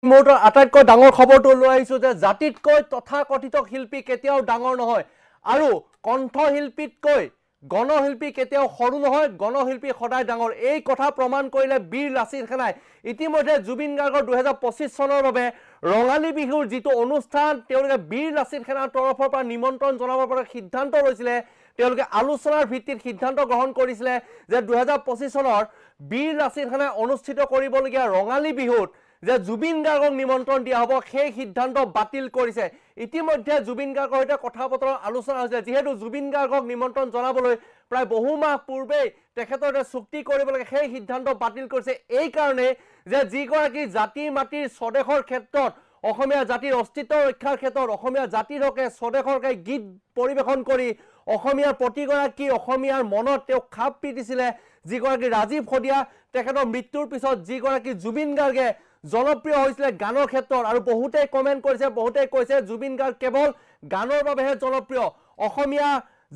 মুহূৰ্তৰ আটাইতকৈ ডাঙৰ খবৰটো লৈ আহিছো যে জাতিতকৈ তথাকথিত শিল্পী কেতিয়াও ডাঙৰ নহয় আৰু কণ্ঠশিল্পীতকৈ গণশিল্পী কেতিয়াও সৰু নহয় গণশিল্পী সদায় ডাঙৰ এই কথা প্ৰমাণ কৰিলে বীৰ লাচিত সেনাই ইতিমধ্যে জুবিন গাৰ্গৰ 2025 চনৰ বাবে ৰঙালী বিহুৰ যিটো অনুষ্ঠান তেওঁলোকে বীৰ লাচিত সেনাৰ তৰফৰ পৰা নিমন্ত্ৰণ জনাবৰ পৰা সিদ্ধান্ত লৈছিলে তেওঁলোকে আলোচনাৰ ভিত্তিত সিদ্ধান্ত গ্ৰহণ কৰিছিলে যে 2025 চনৰ বীৰ লাচিত সেনাই অনুষ্ঠিত কৰিবলগীয়া ৰঙালী বিহুত যে জুবিন গাৰ্গক নিমন্ত্ৰণ দিয়া হ'ব সেই সিদ্ধান্ত বাতিল কৰিছে ইতিমধ্যে জুবিন গাৰ্গৰ সৈতে কথা বতৰা আলোচনা হৈছে যেহেতু জুবিন গাৰ্গক নিমন্ত্ৰণ জনাবলৈ প্ৰায় বহু মাহ পূৰ্বে তেখেতৰ চুক্তি কৰিব লাগে সেই সিদ্ধান্ত বাতিল কৰিছে এই কাৰণে যে যিগৰাকী জাতি মাটিৰ স্বদেশৰ ক্ষেত্ৰত অসমীয়া জাতিৰ অস্তিত্ব ৰক্ষাৰ ক্ষেত্ৰত অসমীয়া জাতিৰ হকে স্বদেশৰ হকে গীত পৰিবেশন কৰি অসমীয়াৰ প্ৰতিগৰাকী অসমীয়াৰ মনত তেওঁ খাপ পিটিছিলে যিগৰাকী ৰাজীৱ হদিয়া তেখেতৰ মৃত্যুৰ পিছত যিগৰাকী জুবিন গাৰ্গে জনপ্ৰিয় হৈছিলে গানৰ ক্ষেত্ৰত আৰু বহুতে কমেন্ট কৰিছে বহুতে কৈছে জুবিন গাৰ্গ কেৱল গানৰ বাবেহে জনপ্ৰিয় অসমীয়া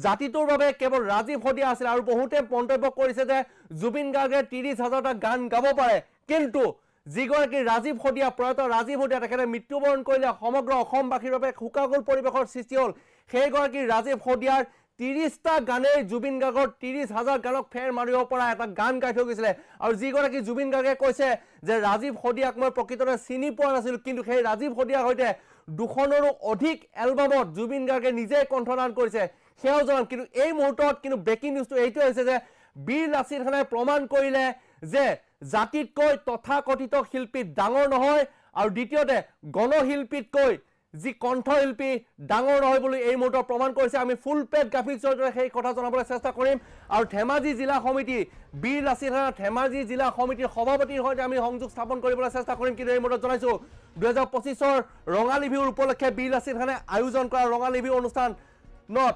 জাতিটোৰ বাবে কেৱল ৰাজীৱ হদিয়া আছিল আৰু বহুতে মন্তব্য কৰিছে যে জুবিন গাৰ্গে 30,000টা গান গাব পাৰে কিন্তু যিগৰাকী ৰাজীৱ হদিয়া প্ৰয়াত ৰাজীৱ হদিয়া তেখেতে মৃত্যুবৰণ কৰিলে সমগ্ৰ অসমবাসীৰ বাবে হুকাগুল পৰিৱেশৰ সৃষ্টি হ'ল সেইগৰাকী ৰাজীৱ হদিয়াৰ 30টা গানে জুবিন গাৰ্গৰ 30,000 গানক ফেৰ মাৰিব পৰা এটা গান গাই থৈ গৈছিলে আৰু যিগৰাকী জুবিন গাৰ্গে কৈছে যে ৰাজীৱ হদিয়াক মই প্ৰকৃততে চিনি পোৱা নাছিল কিন্তু সেই ৰাজীৱ হদিয়াৰ সৈতে 200ৰও অধিক এলবামত জুবিন গাৰ্গে নিজে কণ্ঠদান কৰিছে সেয়াও জনাম কিন্তু এই মুহূৰ্তত কিন্তু ব্ৰেকিং নিউজটো এইটো হৈছে যে বীৰ লাচিত সেনাই প্ৰমাণ কৰিলে যে জাতিতকৈ তথাকথিত শিল্পী ডাঙৰ নহয় আৰু দ্বিতীয়তে গণশিল্পীতকৈ যি কণ্ঠশিল্পী ডাঙৰ নহয় বুলি এই মুহূৰ্তত প্ৰমাণ কৰিছে আমি ফুল পেড গ্ৰাফিক্সৰ দ্বাৰা সেই কথা জনাবলৈ চেষ্টা কৰিম আৰু ধেমাজি জিলা সমিতি বীৰ লাচিত সেনা ধেমাজি জিলা সমিতিৰ সভাপতিৰ সৈতে আমি সংযোগ স্থাপন কৰিবলৈ চেষ্টা কৰিম কিন্তু এই মুহূৰ্তত জনাইছো 2025ৰ ৰঙালী বিহুৰ উপলক্ষে বীৰ লাচিত সেনাই আয়োজন কৰা ৰঙালী বিহু অনুষ্ঠানত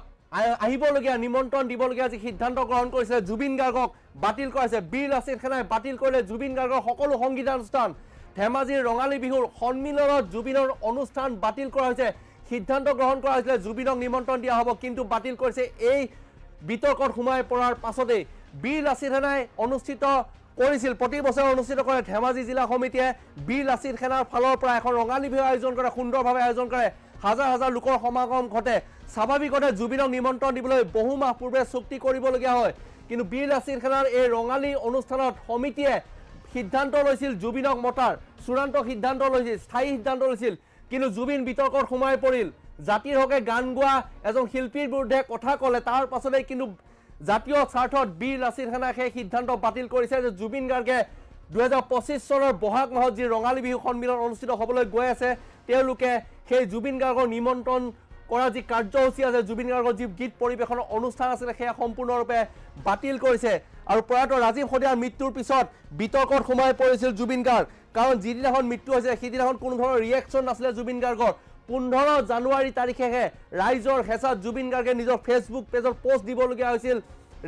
আহিবলগীয়া নিমন্ত্ৰণ দিবলগীয়া যি সিদ্ধান্ত গ্ৰহণ কৰিছে জুবিন গাৰ্গক বাতিল কৰাইছে বীৰ লাচিত সেনাই বাতিল কৰিলে জুবিন গাৰ্গৰ সকলো সংগীতানুষ্ঠান ধেমাজিৰ ৰঙালী বিহুৰ সন্মিলনত জুবিনৰ অনুষ্ঠান বাতিল কৰা হৈছে সিদ্ধান্ত গ্ৰহণ কৰা হৈছিলে জুবিনক নিমন্ত্ৰণ দিয়া হ'ব কিন্তু বাতিল কৰিছে এই বিতৰ্কত সোমাই পৰাৰ পাছতে বীৰ লাচিত সেনাই অনুষ্ঠিত কৰিছিল প্ৰতি বছৰ অনুষ্ঠিত কৰে ধেমাজি জিলা সমিতিয়ে বীৰ লাচিত সেনাৰ ফালৰ পৰা এখন ৰঙালী বিহু আয়োজন কৰে সুন্দৰভাৱে আয়োজন কৰে হাজাৰ হাজাৰ লোকৰ সমাগম ঘটে স্বাভাৱিকতে জুবিনক নিমন্ত্ৰণ দিবলৈ বহু মাহ পূৰ্বে চুক্তি কৰিবলগীয়া হয় কিন্তু বীৰ লাচিত সেনাৰ এই ৰঙালী অনুষ্ঠানত সমিতিয়ে সিদ্ধান্ত লৈছিল জুবিনক মতাৰ চূড়ান্ত সিদ্ধান্ত লৈছিল স্থায়ী সিদ্ধান্ত লৈছিল কিন্তু জুবিন বিতৰ্কত সোমাই পৰিল জাতিৰ হকে গান গোৱা এজন শিল্পীৰ বিৰুদ্ধে কথা ক'লে তাৰ পাছতে কিন্তু জাতীয় স্বাৰ্থত বীৰ লাচিত সেনাই সেই সিদ্ধান্ত বাতিল কৰিছে যে জুবিন গাৰ্গে 2025 চনৰ বহাগ মাহত যি ৰঙালী বিহু সন্মিলন অনুষ্ঠিত হ'বলৈ গৈ আছে তেওঁলোকে সেই জুবিন গাৰ্গৰ নিমন্ত্ৰণ কৰা যি কাৰ্যসূচী আছে জুবিন গাৰ্গৰ যি গীত পৰিৱেশনৰ অনুষ্ঠান আছিলে সেয়া সম্পূৰ্ণৰূপে বাতিল কৰিছে আৰু প্ৰয়াত ৰাজীৱ হদিয়াৰ মৃত্যুৰ পিছত বিতৰ্কত সোমাই পৰিছিল জুবিন গাৰ্গ কাৰণ যিদিনাখন মৃত্যু হৈছে সেইদিনাখন কোনো ধৰণৰ ৰিয়েকশ্যন নাছিলে জুবিন গাৰ্গৰ 15 জানুৱাৰী তাৰিখেহে ৰাইজৰ হেঁচাত জুবিন গাৰ্গে নিজৰ ফেচবুক পেজত পোষ্ট দিবলগীয়া হৈছিল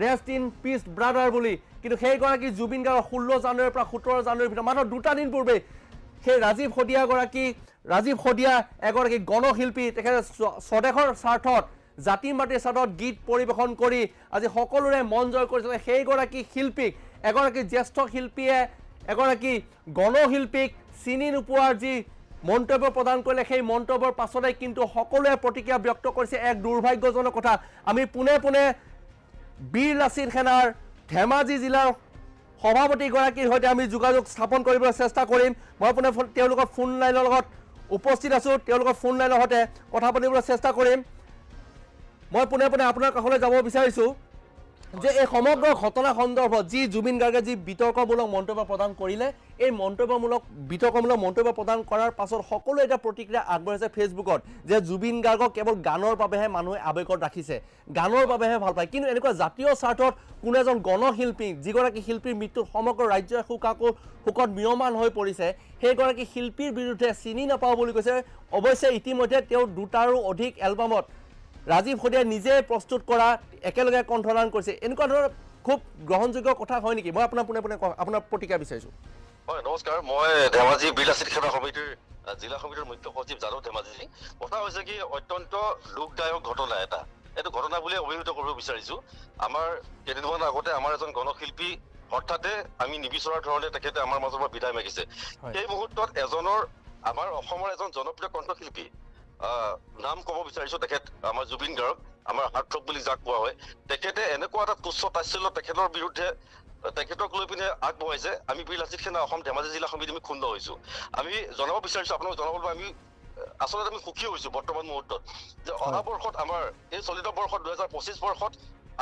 ৰেষ্ট ইন পিচ ব্ৰাদাৰ বুলি কিন্তু সেইগৰাকী জুবিন গাৰ্গৰ 16 জানুৱাৰীৰ পৰা 17 জানুৱাৰীৰ ভিতৰত মাত্ৰ 2টা দিন পূৰ্বে সেই ৰাজীৱ হদিয়া এগৰাকী গণশিল্পী তেখেতে স্বদেশৰ স্বাৰ্থত জাতি মাটিৰ স্বাৰ্থত গীত পৰিৱেশন কৰি আজি সকলোৰে মন জয় কৰিছিলে সেইগৰাকী শিল্পীক এগৰাকী জ্যেষ্ঠ শিল্পীয়ে এগৰাকী গণশিল্পীক চিনি নোপোৱাৰ যি মন্তব্য প্ৰদান কৰিলে সেই মন্তব্যৰ পাছতে কিন্তু সকলোৱে প্ৰতিক্ৰিয়া ব্যক্ত কৰিছে এক দুৰ্ভাগ্যজনক কথা আমি পোনে পোনে বীৰ লাচিত সেনাৰ ধেমাজি জিলাৰ সভাপতিগৰাকীৰ সৈতে আমি যোগাযোগ স্থাপন কৰিবলৈ চেষ্টা কৰিম মই পোনে তেওঁলোকৰ ফোন লাইনৰ লগত উপস্থিত আছো তেওঁলোকৰ ফোন লাইনৰ সৈতে কথা পাতিবলৈ চেষ্টা কৰিম মই পোনে পোনে আপোনাৰ কাষলৈ যাব বিচাৰিছো যে এই সমগ্ৰ ঘটনা সন্দৰ্ভত যি জুবিন গাৰ্গে যি বিতৰ্কমূলক মন্তব্য প্ৰদান কৰিলে এই বিতৰ্কমূলক মন্তব্য প্ৰদান কৰাৰ পাছত সকলো এটা প্ৰতিক্ৰিয়া আগবঢ়াইছে ফেচবুকত যে জুবিন গাৰ্গক কেৱল গানৰ বাবেহে মানুহে আৱেগত ৰাখিছে গানৰ বাবেহে ভাল পায় কিন্তু এনেকুৱা জাতীয় স্বাৰ্থত কোনো এজন গণশিল্পী যিগৰাকী শিল্পীৰ মৃত্যুত সমগ্ৰ ৰাজ্যই শোকত মিয়মান হৈ পৰিছে সেইগৰাকী শিল্পীৰ বিৰুদ্ধে চিনি নাপাওঁ বুলি কৈছে অৱশ্যে ইতিমধ্যে তেওঁ 2টাৰো অধিক এলবামত ৰাজীৱ হদিয়াই নিজে প্ৰস্তুত কৰা একেলগে কণ্ঠদান কৰিছে এনেকুৱা ধৰণৰ খুব গ্ৰহণযোগ্য কথা হয় নেকি মই আপোনাৰ পোনে পোনে আপোনাৰ প্ৰতিক্ৰিয়া বিচাৰিছো হয় নমস্কাৰ মই ধেমাজি বীৰ লাচিত সেনা সমিতিৰ জিলা সমিতিৰ মুখ্য সচিব যাদৱ ধেমাজি কথা হৈছে কি অত্যন্ত দুখদায়ক ঘটনা এটা এইটো ঘটনা বুলি অভিহিত কৰিব বিচাৰিছো আমাৰ কেইদিনমান আগতে আমাৰ এজন গণশিল্পী হঠাতে আমি নিবিচৰাৰ ধৰণে তেখেতে আমাৰ মাজৰ পৰা বিদায় মাগিছে এই মুহূৰ্তত এজনৰ আমাৰ অসমৰ এজন জনপ্ৰিয় কণ্ঠশিল্পী নাম ক'ব বিচাৰিছো তেখেত আমাৰ জুবিন গাৰ্গ আমাৰ হাৰ্টথ্ৰব বুলি যাক কোৱা হয় তেখেতে এনেকুৱা এটা তুচ্ছ তাচ্ছিল্য তেখেতৰ বিৰুদ্ধে তেখেতক লৈ পিনে আগবঢ়াইছে আমি বীৰ লাচিত সেনা অসম ধেমাজি জিলা সমিতি আমি ক্ষুণ্ণ হৈছো আমি জনাব বিচাৰিছো আপোনাক জনাবলৈ আমি আচলতে আমি সুখী হৈছো বৰ্তমান মুহূৰ্তত যে অহা বৰ্ষত আমাৰ এই চলিত বৰ্ষত 2025 বৰ্ষত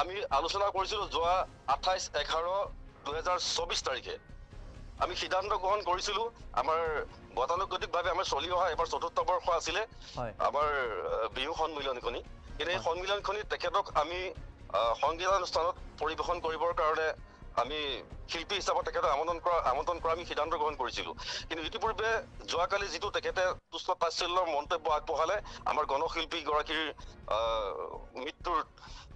আমি আলোচনা কৰিছিলো যোৱা 28/11/2024 তাৰিখে আমি সিদ্ধান্ত গ্ৰহণ কৰিছিলো আমাৰ গতানুগতিকভাৱে আমাৰ চলি অহা এবাৰ ৪ৰ্থ বৰ্ষ আছিলে আমাৰ বিহু সন্মিলনখনি কিন্তু এই সন্মিলনখনি তেখেতক আমি সংগীতানুষ্ঠানত পৰিৱেশন কৰিবৰ কাৰণে আমি শিল্পী হিচাপত তেখেতক আমন্ত্ৰণ কৰা আমি সিদ্ধান্ত গ্ৰহণ কৰিছিলো কিন্তু ইতিপূৰ্বে যোৱাকালি যিটো তেখেতে তুচ্ছ তাচ্ছিল্যৰ মন্তব্য আগবঢ়ালে আমাৰ গণশিল্পী গৰাকীৰ মৃত্যুৰ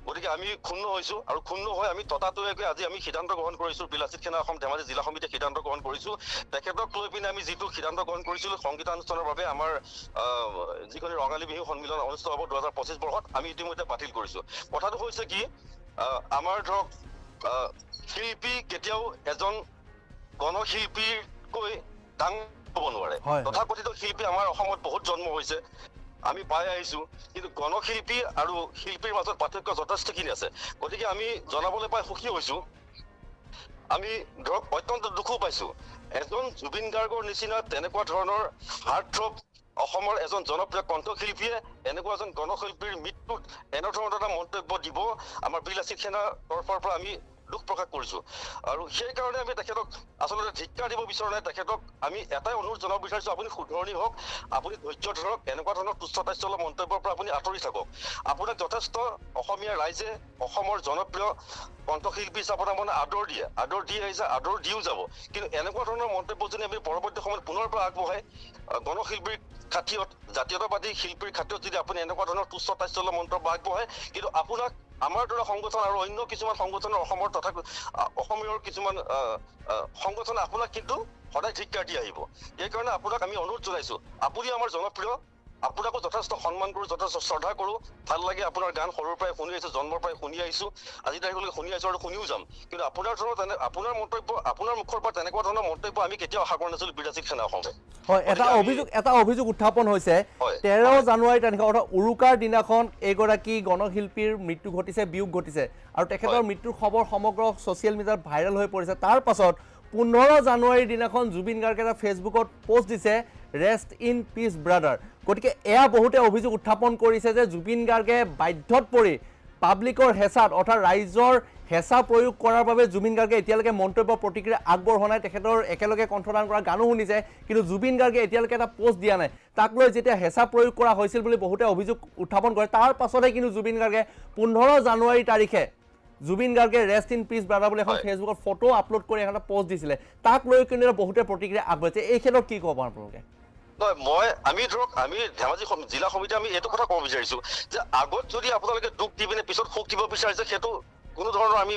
গতিকে আমি ক্ষুণ্ণ হৈছো আৰু ক্ষুণ্ণ হৈ আমি ততাতৈয়াকৈ আজি আমি সিদ্ধান্ত গ্ৰহণ কৰিছো বীৰ লাচিত সেনা অসম ধেমাজি জিলা সমিতিয়ে সিদ্ধান্ত গ্ৰহণ কৰিছো তেখেতক লৈ পিনে আমি যিটো সিদ্ধান্ত গ্ৰহণ কৰিছিলো সংগীতানুষ্ঠানৰ বাবে আমাৰ যিখন ৰঙালী বিহু সন্মিলন অনুষ্ঠিত হ'ব 2025 বৰ্ষত আমি ইতিমধ্যে বাতিল কৰিছো কথাটো হৈছে কি আমাৰ ধৰক শিল্পী কেতিয়াও এজন গণশিল্পীতকৈ ডাঙৰ হ'ব নোৱাৰে তথাকথিত শিল্পী আমাৰ অসমত বহুত জন্ম হৈছে আমি পাই আহিছো কিন্তু গণশিল্পী আৰু শিল্পীৰ মাজত পাৰ্থক্য যথেষ্টখিনি আছে গতিকে আমি জনাবলৈ পাই সুখী হৈছো আমি ধৰক অত্যন্ত দুখো পাইছো এজন জুবিন গাৰ্গৰ নিচিনা তেনেকুৱা ধৰণৰ হাৰ্টথ্ৰব অসমৰ এজন জনপ্ৰিয় কণ্ঠশিল্পীয়ে এনেকুৱা এজন গণশিল্পীৰ মৃত্যুত এনেধৰণৰ এটা মন্তব্য দিব আমাৰ বীৰ লাচিত সেনাৰ তৰফৰ পৰা আমি দুখ প্ৰকাশ কৰিছো আৰু সেইকাৰণে আমি তেখেতক আচলতে ধিক্কাৰ দিব বিচৰা নাই তেখেতক আমি এটাই অনুৰোধ জনাব বিচাৰিছো আপুনি শুধৰণি হওক আপুনি ধৈৰ্য ধৰক এনেকুৱা ধৰণৰ তুচ্ছ তাচ্ছিল্য মন্তব্যৰ পৰা আপুনি আঁতৰি থাকক আপোনাক যথেষ্ট অসমীয়া ৰাইজে অসমৰ জনপ্ৰিয় কণ্ঠশিল্পী হিচাপত মানে আদৰ দি আহিছে আদৰ দিও যাব কিন্তু এনেকুৱা ধৰণৰ মন্তব্য যদি আমি পৰৱৰ্তী সময়ত পুনৰ পৰা আগবঢ়াই গণশিল্পীৰ খাতিৰত জাতীয়তাবাদী শিল্পীৰ খাতিৰত যদি আপুনি এনেকুৱা ধৰণৰ তুচ্ছ তাচ্ছিল্য মন্তব্য আগবঢ়ায় কিন্তু আপোনাক আমাৰ দৰে সংগঠন আৰু অন্য কিছুমান সংগঠনৰ অসমৰ তথা অসমীয়ৰ কিছুমান সংগঠনে আপোনাক কিন্তু সদায় ধিক্কাৰ দি আহিব এইকাৰণে আপোনাক আমি অনুৰোধ জনাইছো আপুনি আমাৰ জনপ্ৰিয় আপোনাকো যথেষ্ট সন্মান কৰো যথেষ্ট শ্ৰদ্ধা কৰো ভাল লাগে আপোনাৰ গান সৰুৰ পৰাই শুনি আহিছো জন্মৰ পৰাই শুনি আহিছো আজি তাৰিখলৈকে শুনি আহিছো আৰু শুনিও যাম কিন্তু আপোনাৰ ধৰণৰ আপোনাৰ মন্তব্য আপোনাৰ মুখৰ পৰা তেনেকুৱা ধৰণৰ মন্তব্য আমি কেতিয়াও আশা কৰা নাছিলো বীৰ লাচিত সেনা অসমে হয় এটা অভিযোগ উত্থাপন হৈছে 13 জানুৱাৰী তাৰিখে অৰ্থাৎ উৰুকাৰ দিনাখন এগৰাকী গণশিল্পীৰ মৃত্যু ঘটিছে বিয়োগ ঘটিছে আৰু তেখেতৰ মৃত্যুৰ খবৰ সমগ্ৰ ছ'চিয়েল মিডিয়াত ভাইৰেল হৈ পৰিছে তাৰ পাছত 15 জানুৱাৰীৰ দিনাখন জুবিন গাৰ্গে এটা ফেচবুকত পোষ্ট দিছে ৰেষ্ট ইন পিচ ব্ৰাদাৰ গতিকে এয়া বহুতে অভিযোগ উত্থাপন কৰিছে যে জুবিন গাৰ্গে বাধ্যত পৰি পাব্লিকৰ হেঁচাত অৰ্থাৎ ৰাইজৰ হেঁচা প্ৰয়োগ কৰাৰ বাবে জুবিন গাৰ্গে এতিয়ালৈকে মন্তব্য প্ৰতিক্ৰিয়া আগবঢ়োৱা নাই তেখেতৰ একেলগে কণ্ঠদান কৰা গানো শুনিছে কিন্তু জুবিন গাৰ্গে এতিয়ালৈকে এটা পোষ্ট দিয়া নাই তাক লৈ যেতিয়া হেঁচা প্ৰয়োগ কৰা হৈছিল বুলি বহুতে অভিযোগ উত্থাপন কৰে তাৰ পাছতে কিন্তু জুবিন গাৰ্গে 15 জানুৱাৰী তাৰিখে জুবিন গাৰ্গে ৰেষ্ট ইন পিচ ব্ৰাদাৰ বুলি এখন ফেচবুকত ফটো আপলোড কৰি এখন পোষ্ট দিছিলে তাক লৈ কিন্তু বহুতে প্ৰতিক্ৰিয়া আগবঢ়াইছে এই ক্ষেত্ৰত কি ক'ব আপোনালোকে নহয় আমি ধেমাজি জিলা সমিতি আমি এইটো কথা ক'ব বিচাৰিছো যে আগত যদি আপোনালোকে দুখ দি পিনে পিছত সুখ দিব বিচাৰিছে সেইটো কোনো ধৰণৰ আমি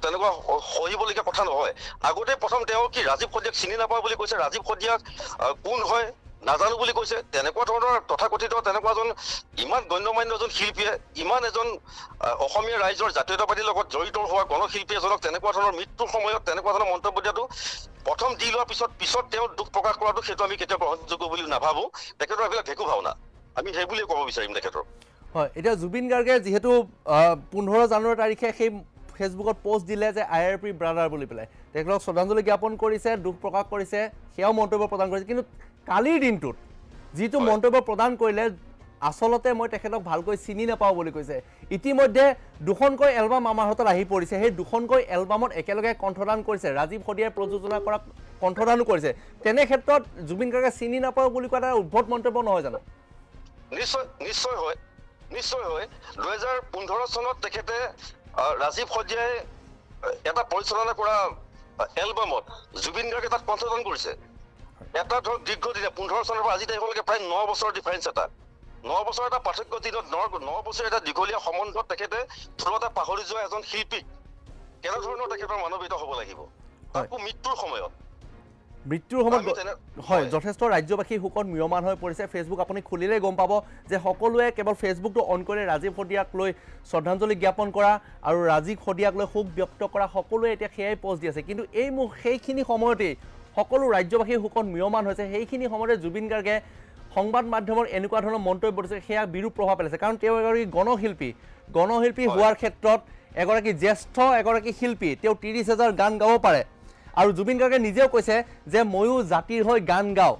তেনেকুৱা সহিবলগীয়া কথা নহয় আগতে প্ৰথম তেওঁ কি ৰাজীৱ সদিয়াক চিনি নাপায় বুলি কৈছে ৰাজীৱ সদিয়াক কোন হয় নাজানো বুলি কৈছে তেনেকুৱা ধৰণৰ তথাকথিত তেনেকুৱা এজন ইমান গণ্যমান্য এজন শিল্পীয়ে ইমান এজন অসমীয়া ৰাইজৰ জাতীয়তাবাদীৰ লগত জড়িত হোৱা গণশিল্পী এজনক তেনেকুৱা ধৰণৰ মৃত্যুৰ সময়ত তেনেকুৱা ধৰণৰ মন্তব্য দিয়াটো প্ৰথম দি লোৱাৰ পিছত তেওঁ দুখ প্ৰকাশ কৰাটো সেইটো আমি কেতিয়াও গ্ৰহণযোগ্য বুলি নাভাবো তেখেতৰ এইবিলাক ভেকু ভাওনা আমি সেই বুলিয়ে ক'ব বিচাৰিম তেখেতৰ হয় এতিয়া জুবিন গাৰ্গে যিহেতু 15 জানুৱাৰী তাৰিখে সেই ফেচবুকত পোষ্ট দিলে যে IRP ব্ৰাদাৰ বুলি পেলাই তেখেতক শ্ৰদ্ধাঞ্জলি জ্ঞাপন কৰিছে দুখ প্ৰকাশ কৰিছে সেয়াও মন্তব্য প্ৰদান কৰিছে কিন্তু কালিৰ দিনটোত যিটো মন্তব্য প্ৰদান কৰিলে আচলতে মই তেখেতক ভালকৈ চিনি নাপাওঁ বুলি কৈছে ইতিমধ্যে দুখনকৈ এলবাম আমাৰ হাতত আহি পৰিছে সেই দুখনকৈ এলবামত একেলগে কণ্ঠদান কৰিছে ৰাজীৱ সদিয়াই প্ৰযোজনা কৰা কণ্ঠদানো কৰিছে তেনে ক্ষেত্ৰত জুবিন গাৰ্গে চিনি নাপাওঁ বুলি কোৱা এটা উদ্ভট মন্তব্য নহয় জানো নিশ্চয় হয় 2015 চনত তেখেতে ৰাজীৱ সদিয়াই এটা পৰিচালনা কৰা এলবামত জুবিন গাৰ্গে তাত কণ্ঠদান কৰিছে এটা ধৰক দীৰ্ঘদিনীয়া 15 চনৰ পৰা আজি তাৰিখলৈকে প্ৰায় 9 বছৰৰ ডিফাৰেঞ্চ এটা 9 বছৰ এটা পাৰ্থক্য দিনত 9 বছৰ এটা দীঘলীয়া সম্বন্ধত তেখেতে থলুৱাতে পাহৰি যোৱা এজন শিল্পীক কেনেধৰণৰ তেখেতৰ মানৱীয়তা হ'ব লাগিব তাকো মৃত্যুৰ সময়ত হয় যথেষ্ট ৰাজ্যবাসী শোকত ম্ৰিয়মান হৈ পৰিছে ফেচবুক আপুনি খুলিলে গম পাব যে সকলোৱে কেৱল ফেচবুকটো অন কৰি ৰাজীৱ সদিয়াক লৈ শ্ৰদ্ধাঞ্জলি জ্ঞাপন কৰা আৰু ৰাজীৱ সদিয়াক লৈ শোক ব্যক্ত কৰা সকলোৱে এতিয়া সেয়াই পোষ্ট দি আছে কিন্তু সেইখিনি সময়তেই সকলো ৰাজ্যবাসীৰ শোকত ম্ৰিয়মান হৈছে সেইখিনি সময়তে জুবিন গাৰ্গে সংবাদ মাধ্যমৰ এনেকুৱা ধৰণৰ মন্তব্য দিছে সেয়া বিৰূপ প্ৰভাৱ পেলাইছে কাৰণ তেওঁ এগৰাকী গণশিল্পী হোৱাৰ ক্ষেত্ৰত এগৰাকী জ্যেষ্ঠ এগৰাকী শিল্পী তেওঁ ৩০,০০০ গান গাব পাৰে আৰু জুবিন গাৰ্গে নিজেও কৈছে যে ময়ো জাতিৰ হৈ গান গাওঁ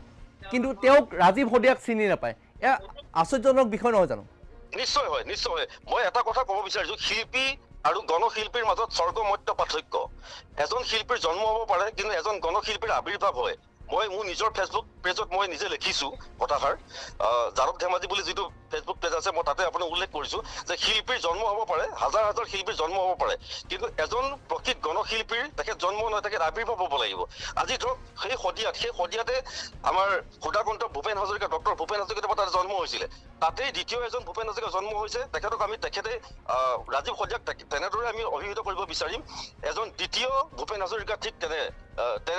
কিন্তু তেওঁক ৰাজীৱ হদিয়াক চিনি নাপায় এয়া আশ্চৰ্যজনক বিষয় নহয় জানো নিশ্চয় হয় মই এটা কথা ক'ব বিচাৰিছো শিল্পী আৰু গণশিল্পীৰ মাজত স্বৰ্গমত্য পাৰ্থক্য এজন শিল্পীৰ জন্ম হ'ব পাৰে কিন্তু এজন গণশিল্পীৰ আবিৰ্ভাৱ হয় মই মোৰ নিজৰ ফেচবুক পেজত মই নিজে লিখিছো কথাষাৰ জাৰক ধেমাজি বুলি যিটো ফেচবুক পেজ আছে মই তাতে আপোনাক উল্লেখ কৰিছো যে শিল্পীৰ জন্ম হ'ব পাৰে হাজাৰ হাজাৰ শিল্পীৰ জন্ম হ'ব পাৰে কিন্তু এজন প্ৰকৃত গণশিল্পীৰ তেখেত জন্ম নহয় তেখেত আবিৰ্ভাৱ হ'ব লাগিব আজি ধৰক সেই সদিয়াতে আমাৰ সুধাকণ্ঠ ভূপেন হাজৰিকা ডক্টৰ ভূপেন হাজৰিকা তাতে জন্ম হৈছিলে তাতেই দ্বিতীয় এজন ভূপেন হাজৰিকা জন্ম হৈছে তেখেতক আমি তেখেতে ৰাজীৱ হদিয়াক তেনেদৰে আমি অভিহিত কৰিব বিচাৰিম এজন দ্বিতীয় ভূপেন হাজৰিকা ঠিক তেনে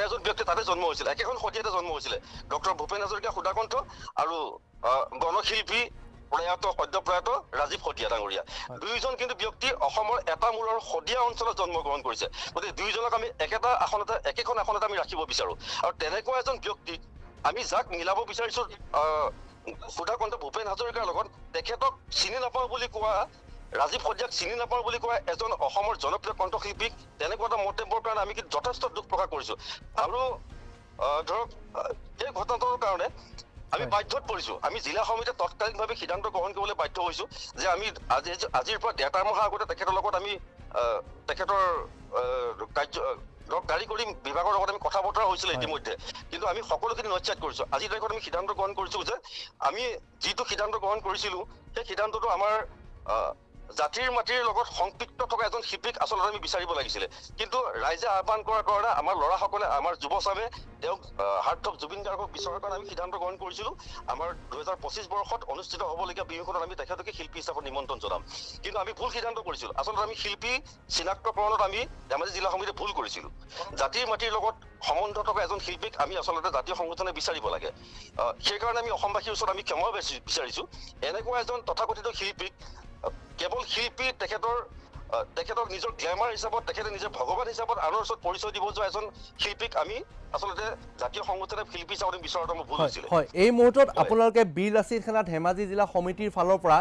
এজন ব্যক্তি তাতে জন্ম হৈছিলে একেখন সদিয়াতে জন্ম হৈছিলে ডক্টৰ ভূপেন হাজৰিকা সুধাকণ্ঠ আৰু গণশিল্পী সদ্যপ্ৰয়াত ৰাজীৱ হদিয়া ডাঙৰীয়া দুয়োজন কিন্তু ব্যক্তি অসমৰ এটা মূলৰ সদিয়া অঞ্চলত জন্মগ্ৰহণ কৰিছে গতিকে দুয়োজনক আমি একেখন আসনতে আমি ৰাখিব বিচাৰো আৰু তেনেকুৱা এজন ব্যক্তিক আমি যাক মিলাব বিচাৰিছো সুধাকণ্ঠ ভূপেন হাজৰিকাৰ লগত তেখেতক চিনি নাপাওঁ বুলি কোৱা ৰাজীৱ হদিয়াক চিনি নাপাওঁ বুলি কোৱা এজন অসমৰ জনপ্ৰিয় কণ্ঠশিল্পীক তেনেকুৱা এটা মন্তব্যৰ কাৰণে আমি কিন্তু যথেষ্ট দুখ প্ৰকাশ কৰিছো আৰু ধৰক এই ঘটনাটোৰ কাৰণে আমি বাধ্যত পৰিছো আমি জিলা সমিতিয়ে তৎকালীনভাৱে সিদ্ধান্ত গ্ৰহণ কৰিবলৈ বাধ্য হৈছো যে আমি আজিৰ পৰা ১.৫ মাহ আগতে তেখেতৰ লগত আমি তেখেতৰ কাৰিকৰী বিভাগৰ লগত আমি কথা বতৰা হৈছিলে ইতিমধ্যে কিন্তু আমি সকলোখিনি নস্যাৎ কৰিছো আজিৰ তাৰিখত আমি সিদ্ধান্ত গ্ৰহণ কৰিছো যে আমি যিটো সিদ্ধান্ত গ্ৰহণ কৰিছিলো সেই সিদ্ধান্তটো আমাৰ জাতিৰ মাটিৰ লগত সংপৃক্ত থকা এজন শিল্পীক আচলতে আমি বিচাৰিব লাগিছিলে কিন্তু ৰাইজে আহ্বান কৰাৰ কাৰণে আমাৰ ল'ৰাসকলে আমাৰ যুৱচামে তেওঁক হাৰ্ট অফ জুবিন গাৰ্গক বিচৰাৰ কাৰণে আমি সিদ্ধান্ত গ্ৰহণ কৰিছিলো আমাৰ ২০২৫ বৰ্ষত অনুষ্ঠিত হ'বলগীয়া বিহুখনত আমি তেখেতকে শিল্পী হিচাপত নিমন্ত্ৰণ জনাম কিন্তু আমি ভুল সিদ্ধান্ত কৰিছিলো আচলতে আমি শিল্পী চিনাক্তকৰণত আমি ধেমাজি জিলা সমিতিয়ে ভুল কৰিছিলো জাতিৰ মাটিৰ লগত সম্বন্ধ থকা এজন শিল্পীক আমি আচলতে জাতীয় সংগঠনে বিচাৰিব লাগে সেইকাৰণে আমি অসমবাসীৰ ওচৰত আমি ক্ষমা বিচাৰিছো এনেকুৱা এজন তথাকথিত শিল্পীক কেৱল শিল্পী তেখেতৰ নিজৰ গ্লেমাৰ হিচাপত তেখেতে নিজৰ ভগৱান হিচাপত আনৰ ওচৰত পৰিচয় দিব যোৱা এজন শিল্পীক আমি আচলতে জাতীয় সংগঠনে শিল্পী হিচাপত বিচৰাটো মোৰ ভুল হৈছিলে হয় এই মুহূৰ্তত আপোনালোকে বীৰ লাচিত সেনা ধেমাজি জিলা সমিতিৰ ফালৰ পৰা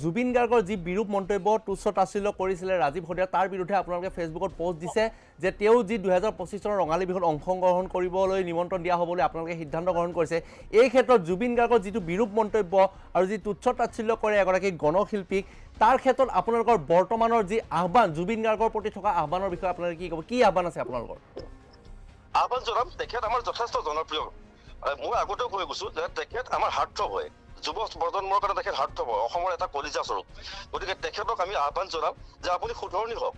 জুবিন গাৰ্গৰ যি বিৰূপ মন্তব্য তুচ্ছ তাচ্ছিল্য কৰিছিলে ৰাজীৱ হদিয়া তাৰ বিৰুদ্ধে আপোনালোকে ফেচবুকত পোষ্ট দিছে যে তেওঁ যি ২০২৫ চনৰ ৰঙালী বিহুত অংশগ্ৰহণ কৰিবলৈ নিমন্ত্ৰণ দিয়া হ'বলৈ আপোনালোকে সিদ্ধান্ত গ্ৰহণ কৰিছে এই ক্ষেত্ৰত জুবিন গাৰ্গৰ যিটো বিৰূপ মন্তব্য আৰু যি তুচ্ছ তাচ্ছিল্য কৰে এগৰাকী গণশিল্পীক তাৰ ক্ষেত্ৰত আপোনালোকৰ বৰ্তমানৰ যি আহ্বান জুবিন গাৰ্গৰ প্ৰতি থকা আহ্বানৰ বিষয়ে আপোনালোকে কি ক'ব কি আহ্বান আছে আপোনালোকৰ আহ্বান জনাম তেখেত আমাৰ যথেষ্ট জনপ্ৰিয় মই আগতেও কৈ গৈছো যে তেখেত আমাৰ হাৰ্টথ্ৰব হয় যুৱ প্ৰজন্মৰ কাৰণে তেখেত হাৰ্টথ্ৰব হয় অসমৰ এটা কলিজা স্বৰূপ গতিকে তেখেতক আমি আহ্বান জনাম যে আপুনি শুধৰণি হওক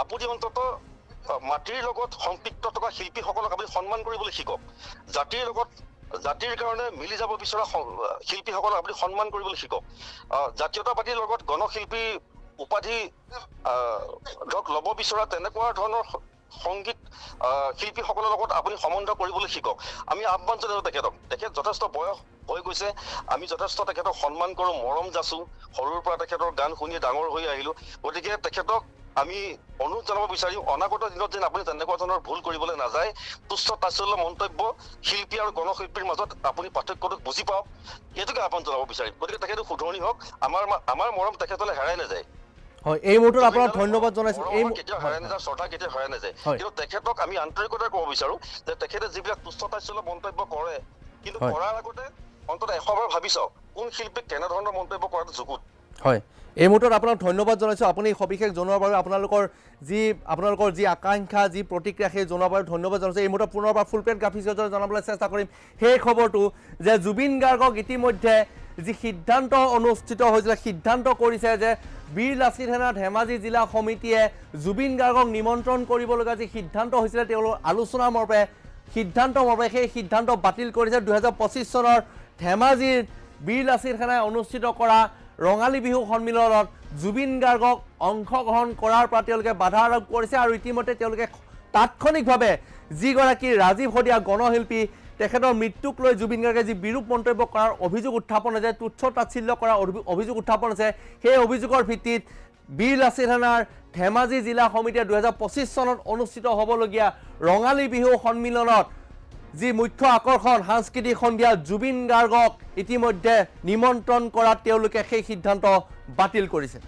আপুনি অন্ততঃ মাটিৰ লগত সংপৃক্ত থকা শিল্পীসকলক আপুনি সন্মান কৰিবলৈ শিকক জাতিৰ কাৰণে মিলি যাব বিচৰা শিল্পীসকলক আপুনি সন্মান কৰিবলৈ শিকক জাতীয়তাবাদীৰ লগত গণশিল্পী উপাধি ধৰক ল'ব বিচৰা তেনেকুৱা ধৰণৰ সংগীত শিল্পীসকলৰ লগত আপুনি সম্বন্ধ কৰিবলৈ শিকক আমি আহ্বান জনাইছো তেখেত যথেষ্ট বয়স হৈ গৈছে আমি যথেষ্ট তেখেতক সন্মান কৰোঁ মৰম যাচো সৰুৰ পৰা তেখেতৰ গান শুনি ডাঙৰ হৈ আহিলো গতিকে তেখেতক আমি অনুৰোধ জনাব বিচাৰিম অনাগত দিনত যেন আপুনি তেনেকুৱা ধৰণৰ ভুল কৰিবলৈ নাযায় তুচ্ছ তাচ্ছিল্য মন্তব্য শিল্পী আৰু গণশিল্পীৰ মাজত আপুনি পাৰ্থক্যটো বুজি পাওক সেইটোকে আহ্বান জনাব বিচাৰিম গতিকে তেখেতে শুধৰণি হওক আমাৰ মৰম তেখেতলৈ হেৰাই নাযায় হয় এই মুহূৰ্তত আপোনাক ধন্যবাদ জনাইছো এই কেতিয়াও হেৰাই নাযায় শ্ৰদ্ধা কেতিয়াও হেৰাই নাযায় কিন্তু তেখেতক আমি আন্তৰিকতাৰে ক'ব বিচাৰো যে তেখেতে যিবিলাক তুচ্ছ তাচ্ছিল্য মন্তব্য কৰে কিন্তু কৰাৰ আগতে অন্তত ১০০ বাৰ ভাবি চাওক কোন শিল্পীক কেনেধৰণৰ মন্তব্য কৰাটো যুগুত হয় এই মুহূৰ্তত আপোনাক ধন্যবাদ জনাইছো আপুনি সবিশেষ জনোৱাৰ বাবে আপোনালোকৰ যি আকাংক্ষা যি প্ৰতিক্ৰিয়া সেই জনোৱাৰ বাবে ধন্যবাদ জনাইছো এই মুহূৰ্তত পুনৰবাৰ ফুল প্লেট গ্ৰাফিক্সৰ জনাবলৈ চেষ্টা কৰিম সেই খবৰটো যে জুবিন গাৰ্গক ইতিমধ্যে যি সিদ্ধান্ত অনুষ্ঠিত হৈছিলে সিদ্ধান্ত কৰিছে যে বীৰ লাচিত সেনা ধেমাজি জিলা সমিতিয়ে জুবিন গাৰ্গক নিমন্ত্ৰণ কৰিবলগীয়া যি সিদ্ধান্ত হৈছিলে তেওঁলোকৰ আলোচনাৰ মৰ্মে সেই সিদ্ধান্ত বাতিল কৰিছে ২০২৫ চনৰ ধেমাজিৰ বীৰ লাচিত সেনাই অনুষ্ঠিত কৰা ৰঙালী বিহু সন্মিলনত জুবিন গাৰ্গক অংশগ্ৰহণ কৰাৰ পৰা তেওঁলোকে বাধা আৰোপ কৰিছে আৰু ইতিমধ্যে তেওঁলোকে তাৎক্ষণিকভাৱে যিগৰাকী ৰাজীৱ হদিয়া গণশিল্পী তেখেতৰ মৃত্যুক লৈ জুবিন গাৰ্গে যি বিৰূপ মন্তব্য কৰাৰ অভিযোগ উত্থাপন হৈছে তুচ্ছ তাচ্ছিল্য কৰাৰ অভিযোগ উত্থাপন হৈছে সেই অভিযোগৰ ভিত্তিত বীৰ লাচিত সেনাৰ ধেমাজি জিলা সমিতিয়ে ২০২৫ চনত অনুষ্ঠিত হ'বলগীয়া ৰঙালী বিহু সন্মিলনত যি মুখ্য আকৰ্ষণ সাংস্কৃতিক সন্ধিয়া জুবিন গাৰ্গক ইতিমধ্যে নিমন্ত্ৰণ কৰাত তেওঁলোকে সেই সিদ্ধান্ত বাতিল কৰিছে।